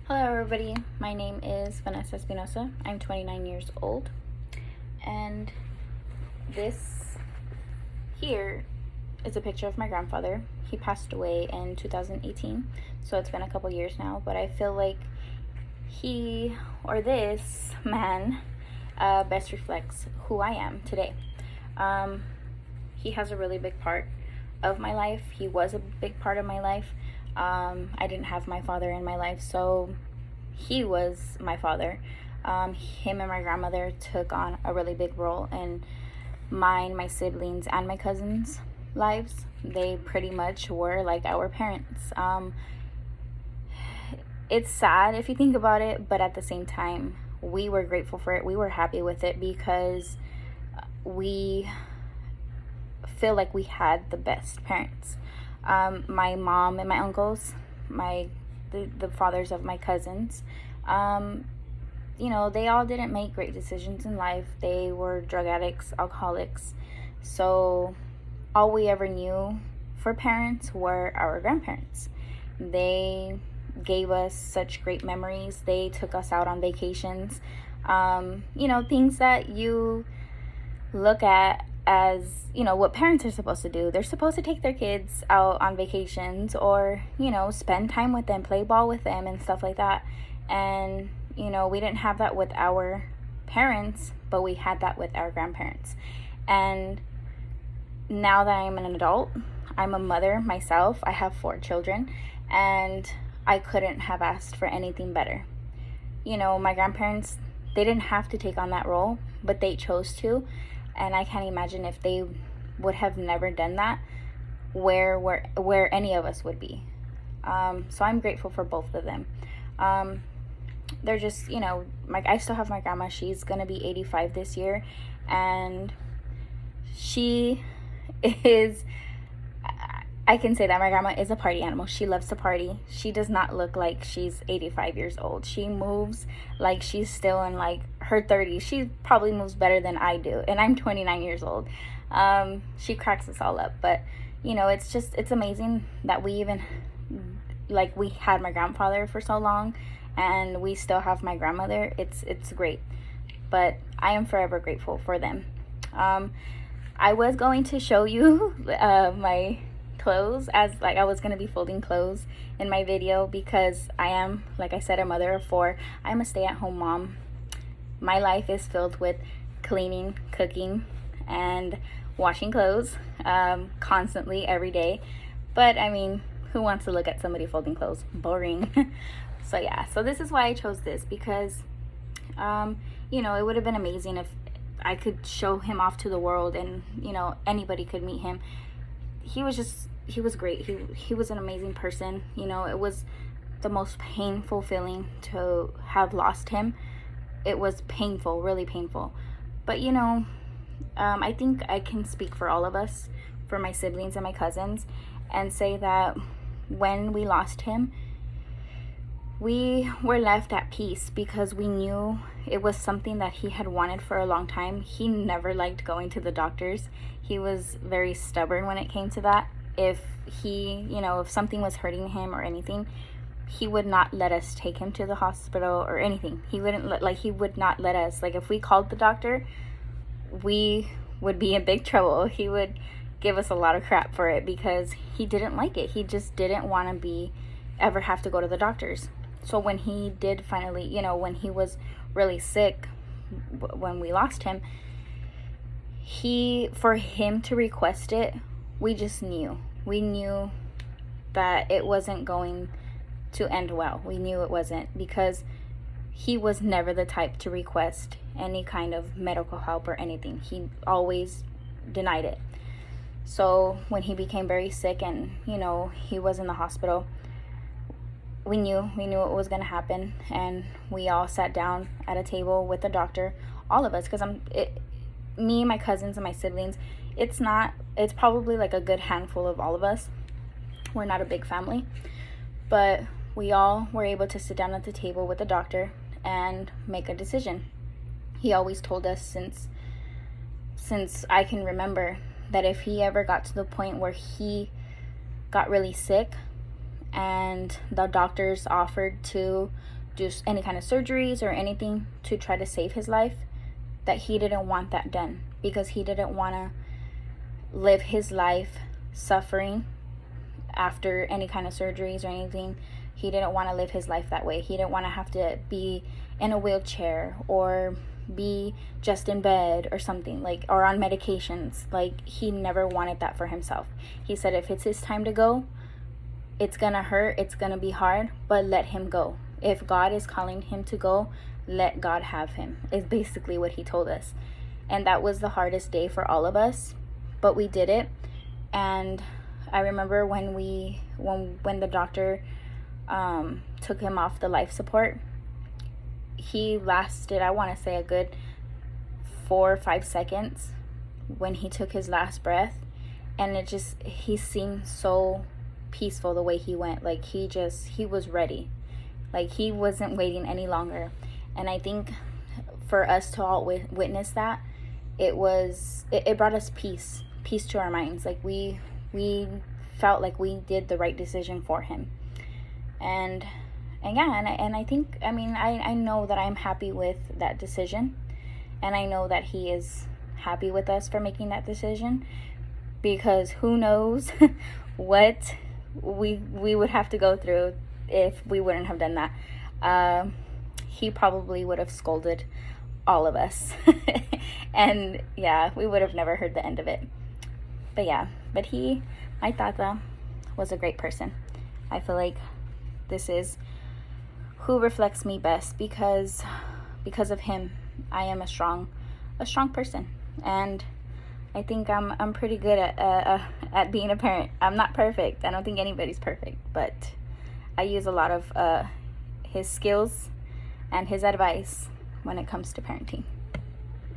Hello everybody, my name is Vanessa Espinosa. I'm 29 years old, and this here is a picture of my grandfather. He passed away in 2018, so it's been a couple years now, but I feel like he, or this man, best reflects who I am today. He has a really big part of my life. He was a big part of my life. I didn't have my father in my life, so he was my father. Him and my grandmother took on a really big role in mine, my siblings, and my cousins' lives. They pretty much were like our parents. It's sad if you think about it, but at the same time, we were grateful for it. We were happy with it because we feel like we had the best parents. My mom and my uncles, the fathers of my cousins, they all didn't make great decisions in life. They were drug addicts, alcoholics. So all we ever knew for parents were our grandparents. They gave us such great memories. They took us out on vacations. Things that you look at as, what parents are supposed to do. They're supposed to take their kids out on vacations or, spend time with them, play ball with them and stuff like that. And, we didn't have that with our parents, but we had that with our grandparents. And now that I'm an adult, I'm a mother myself. I have 4 children, and I couldn't have asked for anything better. My grandparents, they didn't have to take on that role, but they chose to. And I can't imagine if they would have never done that, where any of us would be. So I'm grateful for both of them. They're just, I still have my grandma. She's going to be 85 this year. And she is, I can say that my grandma is a party animal. She loves to party. She does not look like she's 85 years old. She moves like she's still in like her 30s. She probably moves better than I do, and I'm 29 years old. She cracks us all up, but it's amazing that we had my grandfather for so long, and we still have my grandmother. It's great, but I am forever grateful for them. I was going to show you my clothes, as I was going to be folding clothes in my video, because I am, like I said, a mother of 4. I'm a stay-at-home mom. My life is filled with cleaning, cooking, and washing clothes constantly every day. But who wants to look at somebody folding clothes? Boring. So this is why I chose this, because it would have been amazing if I could show him off to the world and anybody could meet him. He was great. He was an amazing person. It was the most painful feeling to have lost him. It was painful, really painful. But I think I can speak for all of us, for my siblings and my cousins, and say that when we lost him, we were left at peace because we knew it was something that he had wanted for a long time. He never liked going to the doctors. He was very stubborn when it came to that. If if something was hurting him or anything, he would not let us take him to the hospital or anything. He would not let us. If we called the doctor, we would be in big trouble. He would give us a lot of crap for it because he didn't like it. He just didn't want to ever have to go to the doctors. So when he did finally, when he was really sick, when we lost him, for him to request it, we just knew. We knew that it wasn't going to end well. We knew it wasn't, because he was never the type to request any kind of medical help or anything. He always denied it. So when he became very sick and, he was in the hospital, we knew what was going to happen, and we all sat down at a table with the doctor, all of us, because me, my cousins, and my siblings, it's probably like a good handful of all of us. We're not a big family, but we all were able to sit down at the table with the doctor and make a decision. He always told us, since I can remember, that if he ever got to the point where he got really sick and the doctors offered to do any kind of surgeries or anything to try to save his life, that he didn't want that done because he didn't want to live his life suffering after any kind of surgeries or anything. He didn't want to live his life that way. He didn't want to have to be in a wheelchair or be just in bed or something, like, or on medications. Like, he never wanted that for himself. He said if it's his time to go, it's gonna hurt, it's gonna be hard, but let him go. If God is calling him to go, let God have him, is basically what he told us. And that was the hardest day for all of us, but we did it. And I remember when the doctor took him off the life support, he lasted, I want to say, a good 4 or 5 seconds when he took his last breath, and he seemed so peaceful the way he went. Like, he was ready. Like, he wasn't waiting any longer. And I think for us to all witness that, it brought us peace to our minds. Like, we felt like we did the right decision for him. And I think, I know that I'm happy with that decision, and I know that he is happy with us for making that decision, because who knows what we would have to go through if we wouldn't have done that. He probably would have scolded all of us and yeah, we would have never heard the end of it. But my tata was a great person. I feel like this is who reflects me best, because of him I am a strong person. And I think I'm pretty good at being a parent. I'm not perfect. I don't think anybody's perfect, but I use a lot of his skills and his advice when it comes to parenting.